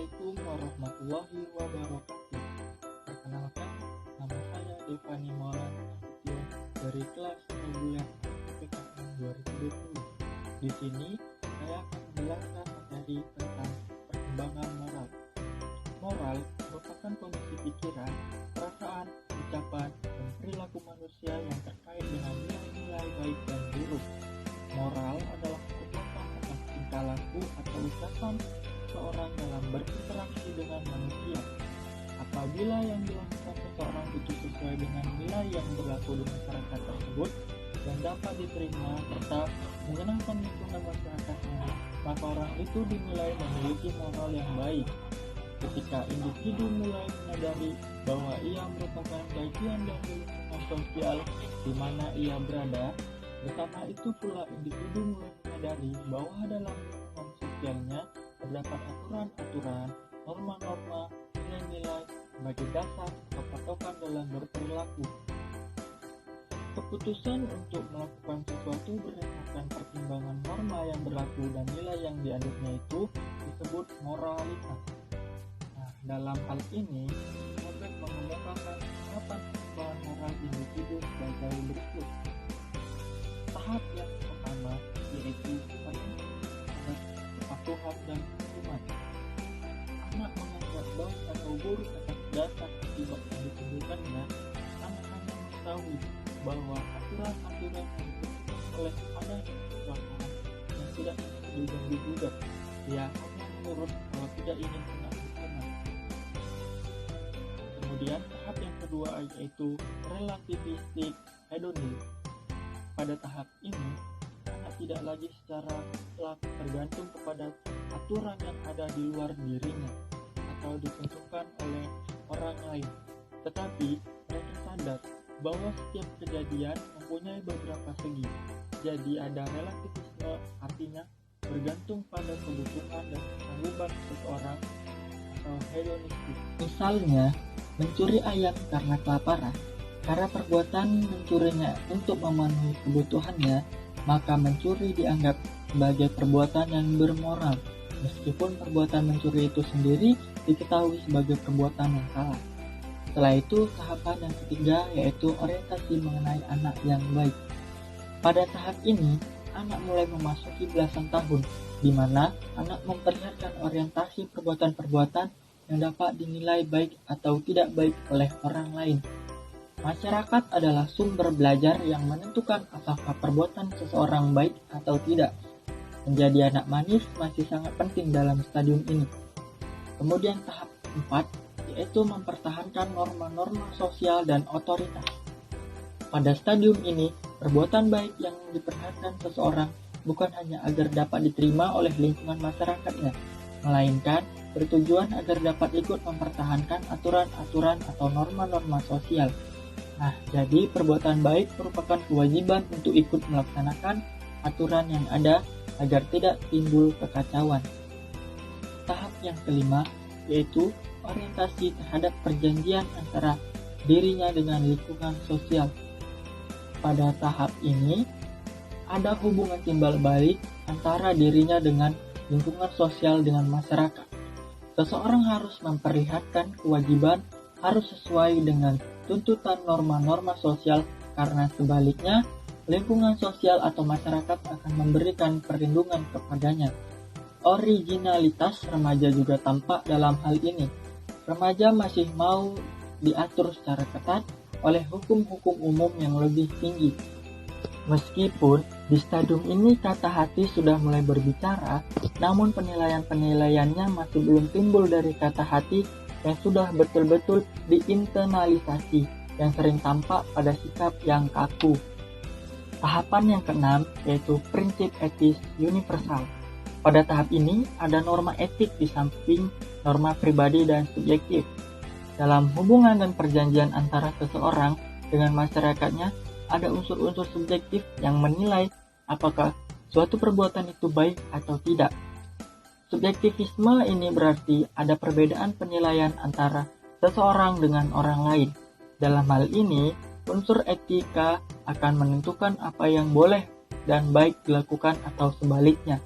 Assalamualaikum warahmatullahi wabarakatuh. Perkenalkan, nama saya Devani Maulana Nasution dari kelas 9 PKN 2020. Di sini saya akan menjelaskan materi tentang perkembangan moral. Moral merupakan kondisi pikiran, perasaan, ucapan, dan perilaku manusia yang terkait dengan nilai-nilai baik dan buruk. Moral adalah perbuatan atau tingkah laku atau ucapan seseorang dalam berinteraksi dengan manusia. Apabila yang dilakukan seseorang itu sesuai dengan nilai yang berlaku di masyarakat tersebut dan dapat diterima serta menyenangkan lingkungan masyarakatnya, maka orang itu dinilai memiliki moral yang baik. Ketika individu mulai menyadari bahwa ia merupakan bagian dari lingkungan sosial di mana ia berada, bersama itu pula individu mulai menyadari bahwa dalam lingkungan sosialnya terdapat aturan-aturan, norma-norma, nilai-nilai sebagai dasar atau patokan dalam berperilaku. Keputusan untuk melakukan sesuatu berdasarkan pertimbangan norma yang berlaku dan nilai yang dianutnya itu disebut moralitas. Nah, dalam hal ini, Robert mengemukakan 8 perubahan moral individu sebagai berikut. Tahap yang pertama yaitu kepatuhan dan hukuman. Anak menganggap baik atau buruk atas dasar akibat yang ditimbulkannya. Anak hanya mengetahui bahwa aturan-aturan yang ditentukan oleh adanya kekuasaan yang tidak bisa diganggu-gugat. Dia hanya menurut kalau tidak ingin kena hukuman. Kemudian tahap yang kedua yaitu relativistik hedonisme. Pada tahap ini, anak tidak lagi secara mutlak tergantung kepada aturan yang ada di luar dirinya atau ditentukan oleh orang lain. Tetapi mereka sadar bahwa setiap kejadian mempunyai beberapa segi. Jadi ada relativisme, artinya bergantung pada kebutuhan dan kesanggupan seseorang, atau hedonistik. Misalnya, mencuri ayam karena kelaparan. Karena perbuatan mencurinya untuk memenuhi kebutuhannya, maka mencuri dianggap sebagai perbuatan yang bermoral, meskipun perbuatan mencuri itu sendiri diketahui sebagai perbuatan yang salah. Setelah itu, tahapan yang ketiga yaitu orientasi mengenai anak yang baik. Pada tahap ini, anak mulai memasuki belasan tahun, di mana anak memperlihatkan orientasi perbuatan-perbuatan yang dapat dinilai baik atau tidak baik oleh orang lain. Masyarakat adalah sumber belajar yang menentukan apakah perbuatan seseorang baik atau tidak. Menjadi anak manis masih sangat penting dalam stadium ini. Kemudian tahap 4 yaitu mempertahankan norma-norma sosial dan otoritas. Pada stadium ini, perbuatan baik yang diperhatikan seseorang bukan hanya agar dapat diterima oleh lingkungan masyarakatnya, melainkan bertujuan agar dapat ikut mempertahankan aturan-aturan atau norma-norma sosial. Nah, jadi perbuatan baik merupakan kewajiban untuk ikut melaksanakan aturan yang ada agar tidak timbul kekacauan. Tahap yang kelima yaitu orientasi terhadap perjanjian antara dirinya dengan lingkungan sosial. Pada tahap ini, ada hubungan timbal balik antara dirinya dengan lingkungan sosial dengan masyarakat. Seseorang harus memperlihatkan kewajiban harus sesuai dengan tuntutan norma-norma sosial, karena sebaliknya lingkungan sosial atau masyarakat akan memberikan perlindungan kepadanya. Originalitas remaja juga tampak dalam hal ini. Remaja masih mau diatur secara ketat oleh hukum-hukum umum yang lebih tinggi. Meskipun di stadium ini kata hati sudah mulai berbicara, namun penilaian-penilaiannya masih belum timbul dari kata hati yang sudah betul-betul diinternalisasi, yang sering tampak pada sikap yang kaku. Tahapan yang keenam yaitu prinsip etis universal. Pada tahap ini ada norma etik di samping norma pribadi dan subjektif. Dalam hubungan dan perjanjian antara seseorang dengan masyarakatnya, ada unsur-unsur subjektif yang menilai apakah suatu perbuatan itu baik atau tidak. Subjektivisme ini berarti ada perbedaan penilaian antara seseorang dengan orang lain. Dalam hal ini, unsur etika akan menentukan apa yang boleh dan baik dilakukan atau sebaliknya.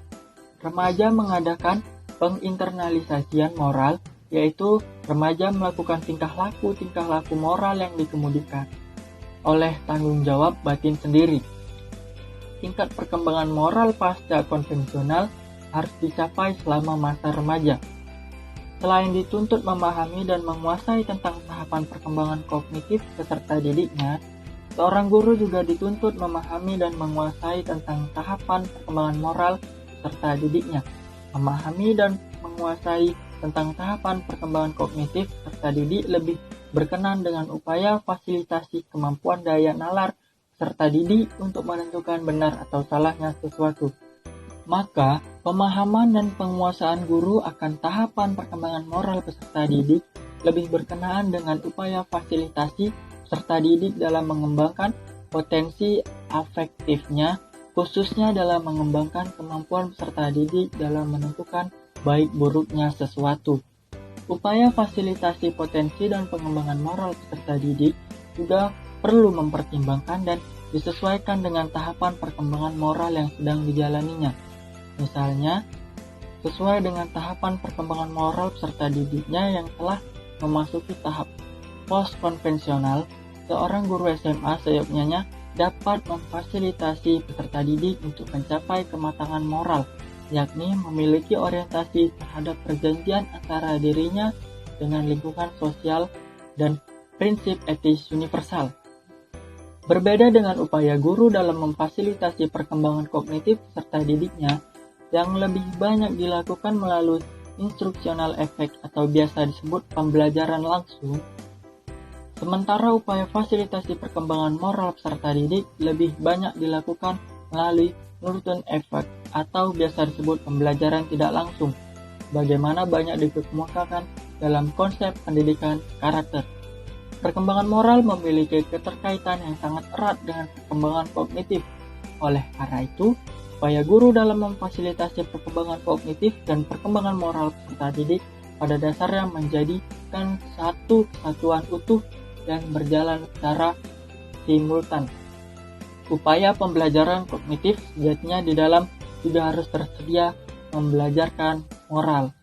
Remaja mengadakan penginternalisasian moral, yaitu remaja melakukan tingkah laku moral yang dikemudikan oleh tanggung jawab batin sendiri. Tingkat perkembangan moral pasca konvensional harus dicapai selama masa remaja. Selain dituntut memahami dan menguasai tentang tahapan perkembangan kognitif peserta didiknya, seorang guru juga dituntut memahami dan menguasai tentang tahapan perkembangan moral peserta didiknya. Memahami dan menguasai tentang tahapan perkembangan kognitif peserta didik lebih berkenan dengan upaya fasilitasi kemampuan daya nalar peserta didik untuk menentukan benar atau salahnya sesuatu. Maka, pemahaman dan penguasaan guru akan tahapan perkembangan moral peserta didik lebih berkenaan dengan upaya fasilitasi peserta didik dalam mengembangkan potensi afektifnya, khususnya dalam mengembangkan kemampuan peserta didik dalam menentukan baik buruknya sesuatu. Upaya fasilitasi potensi dan pengembangan moral peserta didik juga perlu mempertimbangkan dan disesuaikan dengan tahapan perkembangan moral yang sedang dijalaninya. Misalnya, sesuai dengan tahapan perkembangan moral peserta didiknya yang telah memasuki tahap post-konvensional, seorang guru SMA seyogyanya dapat memfasilitasi peserta didik untuk mencapai kematangan moral, yakni memiliki orientasi terhadap perjanjian antara dirinya dengan lingkungan sosial dan prinsip etis universal. Berbeda dengan upaya guru dalam memfasilitasi perkembangan kognitif peserta didiknya, yang lebih banyak dilakukan melalui instruksional efek atau biasa disebut pembelajaran langsung, sementara upaya fasilitasi perkembangan moral peserta didik lebih banyak dilakukan melalui Norton efek atau biasa disebut pembelajaran tidak langsung, bagaimana banyak dikemukakan dalam konsep pendidikan karakter. Perkembangan moral memiliki keterkaitan yang sangat erat dengan perkembangan kognitif. Oleh karena itu, upaya guru dalam memfasilitasi perkembangan kognitif dan perkembangan moral peserta didik pada dasarnya menjadikan satu kesatuan utuh dan berjalan secara simultan. Upaya pembelajaran kognitif sejatinya di dalam juga harus tersedia membelajarkan moral.